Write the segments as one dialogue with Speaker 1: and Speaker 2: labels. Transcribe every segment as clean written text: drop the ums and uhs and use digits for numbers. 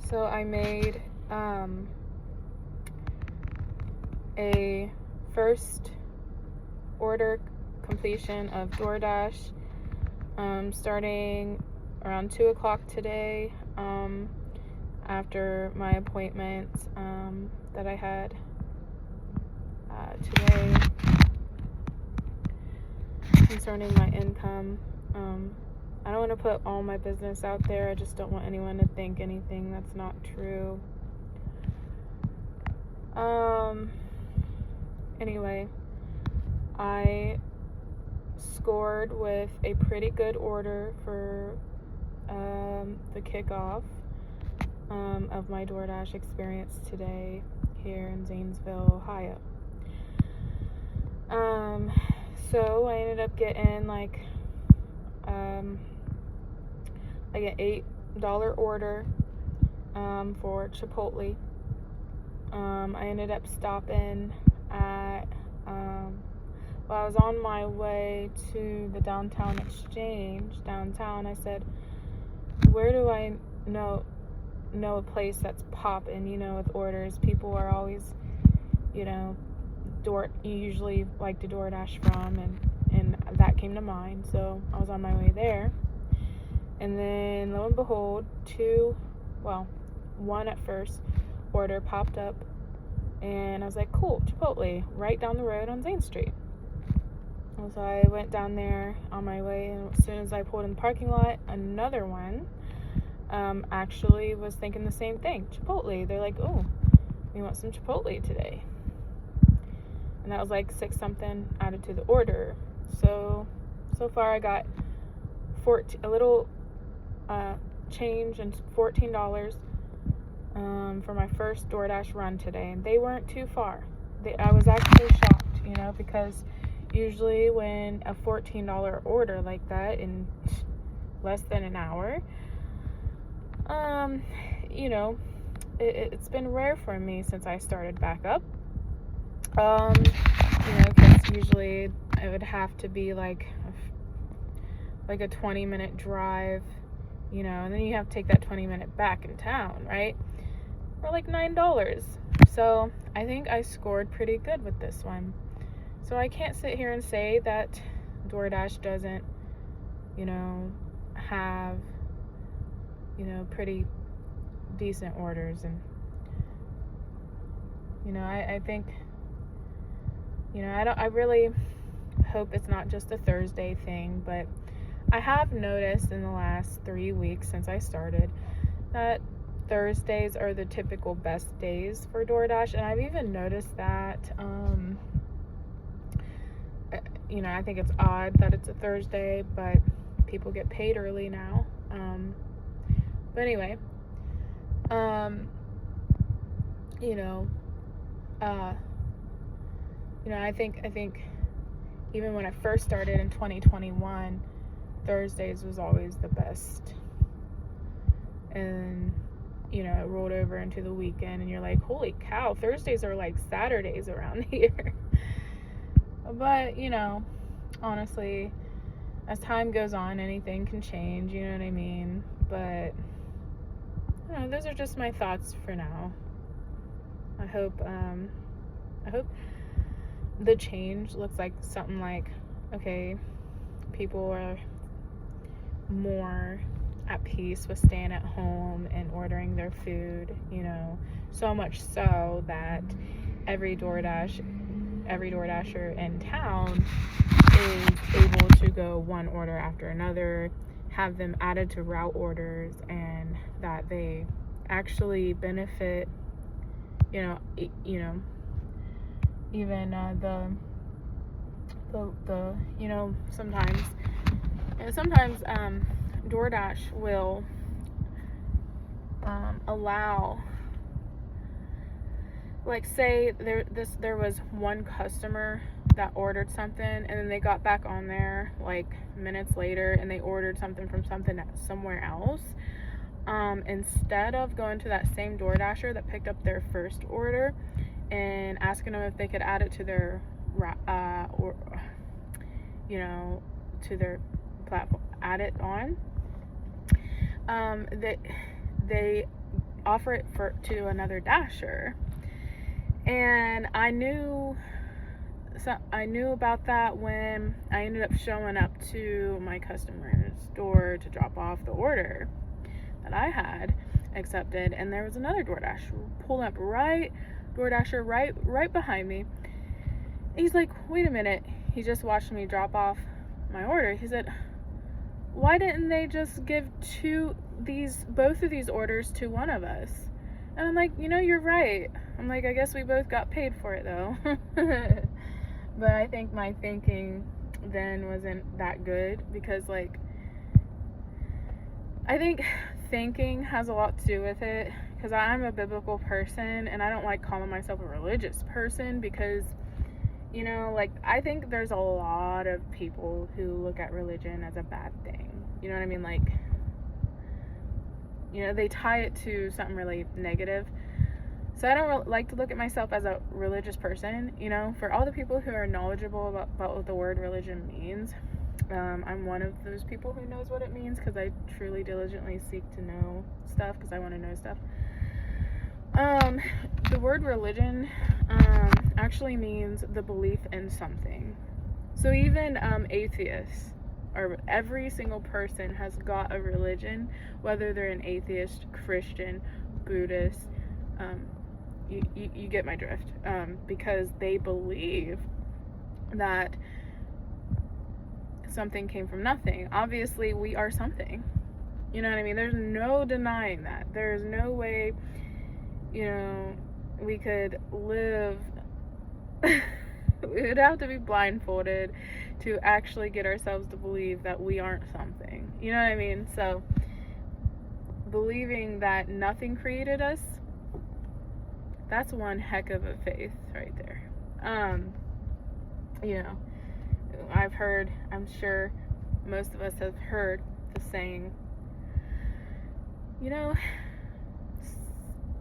Speaker 1: So I made a first order completion of DoorDash starting around 2 o'clock today, after my appointment that I had today concerning my income. I don't want to put all my business out there. I just don't want anyone to think anything that's not true. Anyway, I scored with a pretty good order for the kickoff of my DoorDash experience today here in Zanesville, Ohio. So I ended up getting like an $8 order for Chipotle. I ended up stopping at I was on my way to the downtown exchange downtown. I said, where do I know a place that's popping, with orders? People are always, you usually like to DoorDash from, and that came to mind. So I was on my way there, and then lo and behold, one at first order popped up, and I was like, cool, Chipotle, right down the road on Zane Street. And so I went down there on my way, and as soon as I pulled in the parking lot, another one actually was thinking the same thing, Chipotle. They're like, oh, we want some Chipotle today. And that was like 6 something added to the order. So far I got a little change and $14 for my first DoorDash run today, and they weren't too far. I was actually shocked, because usually when a $14 order like that in less than an hour, it's been rare for me since I started back up. Because usually it would have to be like a 20-minute drive, and then you have to take that 20-minute back in town, right? For like $9. So I think I scored pretty good with this one. So I can't sit here and say that DoorDash doesn't, have, pretty decent orders. And, I think, I really hope it's not just a Thursday thing, but I have noticed in the last 3 weeks since I started that Thursdays are the typical best days for DoorDash, and I've even noticed that, I think it's odd that it's a Thursday, but people get paid early now. But anyway, I think even when I first started in 2021, Thursdays was always the best. And, it rolled over into the weekend, and you're like, holy cow, Thursdays are like Saturdays around here. But, honestly, as time goes on, anything can change, you know what I mean? But, those are just my thoughts for now. I hope the change looks like something like, okay, people are more at peace with staying at home and ordering their food, so much so that every DoorDasher in town is able to go one order after another, have them added to route orders, and that they actually benefit, even sometimes DoorDash will allow, like, say there was one customer that ordered something, and then they got back on there like minutes later, and they ordered something from somewhere else. Instead of going to that same DoorDasher that picked up their first order and asking them if they could add it to their to their platform, add it on, they offer it to another Dasher. And I knew about that when I ended up showing up to my customer's door to drop off the order that I had accepted, and there was another DoorDasher pulling up right behind me. He's like, wait a minute. He just watched me drop off my order. He said, why didn't they just give both of these orders to one of us? And I'm like, you're right. I'm like, I guess we both got paid for it though. But I think my thinking then wasn't that good, because like, I think thinking has a lot to do with it, because I'm a biblical person and I don't like calling myself a religious person, because like, I think there's a lot of people who look at religion as a bad thing. You know what I mean? Like, they tie it to something really negative. So I don't like to look at myself as a religious person. For all the people who are knowledgeable about what the word religion means, I'm one of those people who knows what it means, because I truly diligently seek to know stuff, because I want to know stuff. The word religion actually means the belief in something. So even atheists, or every single person has got a religion, whether they're an atheist, Christian, Buddhist, you get my drift, because they believe that something came from nothing. Obviously, we are something. You know what I mean? There's no denying that. There's no way, we could live. We would have to be blindfolded to actually get ourselves to believe that we aren't something. You know what I mean? So, believing that nothing created us, that's one heck of a faith right there. I'm sure most of us have heard the saying,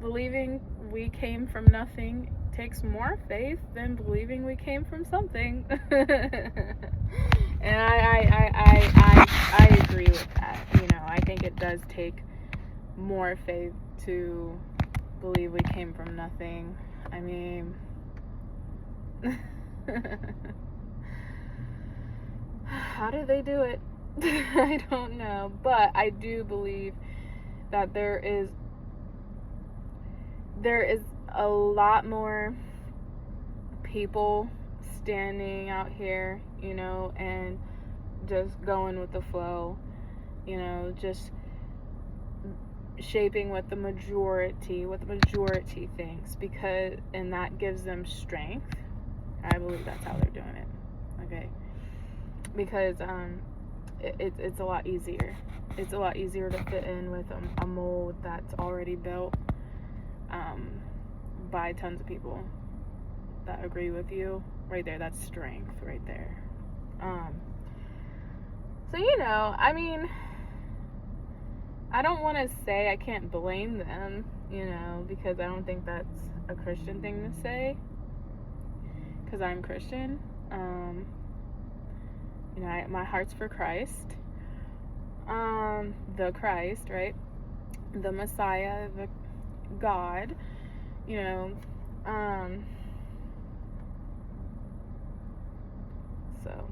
Speaker 1: believing we came from nothing takes more faith than believing we came from something. And I agree with that. I think it does take more faith to believe we came from nothing. I mean, how do they do it? I don't know, but I do believe that there is a lot more people standing out here, and just going with the flow, just shaping what the majority thinks, and that gives them strength. I believe that's how they're doing it. Okay, because it's a lot easier. It's a lot easier to fit in with a mold that's already built by tons of people that agree with you. Right there, that's strength right there. So I mean, I don't want to say I can't blame them, because I don't think that's a Christian thing to say, because I'm Christian. My heart's for Christ, the Christ, right? The Messiah, the God, so